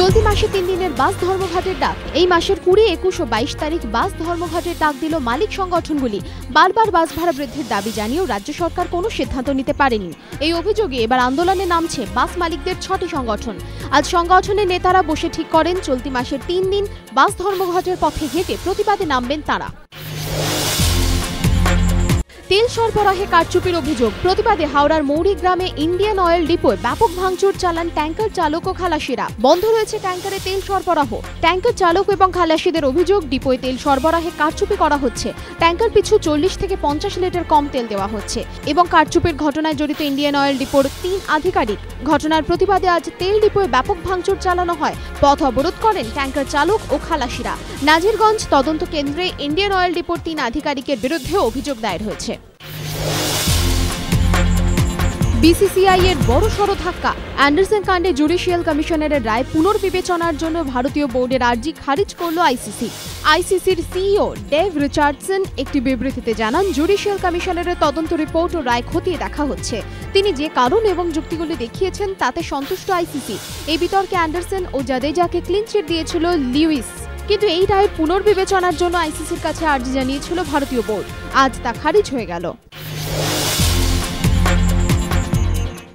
চলতি মাসে 3 দিনের বাস ধর্মঘটের ডাক। এই মাসের 20, 21 ও 22 তারিখ বাস ধর্মঘটের ডাক দিল মালিক সংগঠনগুলি। বারবার বাস ভাড়া বৃদ্ধির দাবি জানিয়েও রাজ্য সরকার কোনো সিদ্ধান্ত নিতে পারেনি। এই অভিযোগে এবার আন্দোলনে নামছে বাস মালিকদের 6টি সংগঠন। আজ সংগঠনের নেতারা বসে ঠিক করেন চলতি মাসের 3 দিন বাস ধর্মঘটের পথে হেঁটে প্রতিবাদে নামবেন তারা। তেল সরবরাহে কারচুপির অভিযোগ। প্রতিবাদে হাওড়ার মৌরি গ্রামে ইন্ডিয়ান অয়েল ডিপোয় ব্যাপক ভাঙচুর চালান ট্যাঙ্কার চালক ও খালাসিরা। বন্ধ রয়েছে ট্যাঙ্কারে তেল সরবরাহ। ট্যাঙ্কার চালক এবং খালাসিদের অভিযোগ, ডিপোয় তেল সরবরাহে কারচুপি করা হচ্ছে। ট্যাঙ্কার পিছু 40 থেকে 50 লিটার কম তেল দেওয়া হচ্ছে এবং কারচুপির ঘটনায় জড়িত ইন্ডিয়ান অয়েল ডিপোর 3 আধিকারিক। ঘটনার প্রতিবাদে আজ তেল ডিপোয় ব্যাপক ভাঙচুর চালানো হয়। পথ অবরোধ করেন ট্যাঙ্কার চালক ও খালাসিরা। নাজিরগঞ্জ তদন্ত কেন্দ্রে ইন্ডিয়ান অয়েল ডিপোর 3 আধিকারিকের বিরুদ্ধে অভিযোগ দায়ের হয়েছে। বিসিসিআই এর বড়সড় ধাক্কা। অ্যান্ডারসন কাণ্ডে জুডিশিয়াল কমিশনারের রায় পুনর্বিবেচনার জন্য ভারতীয় বোর্ডের আর্জি খারিজ করল আইসিসি। আইসিসির সিইও ডেভ রিচার্ডসন একটি বিবৃতিতে জানান, জুডিশিয়াল কমিশনারের তদন্ত রিপোর্ট ও রায় খতিয়ে দেখা হচ্ছে। তিনি যে কারণ এবং যুক্তিগুলি দেখিয়েছেন তাতে সন্তুষ্ট আইসিসি। এই বিতর্কে অ্যান্ডারসন ও জাদেজাকে ক্লিন চিট দিয়েছিল লিউইস, কিন্তু এই রায়ের পুনর্বিবেচনার জন্য আইসিসির কাছে আর্জি জানিয়েছিল ভারতীয় বোর্ড। আজ তা খারিজ হয়ে গেল।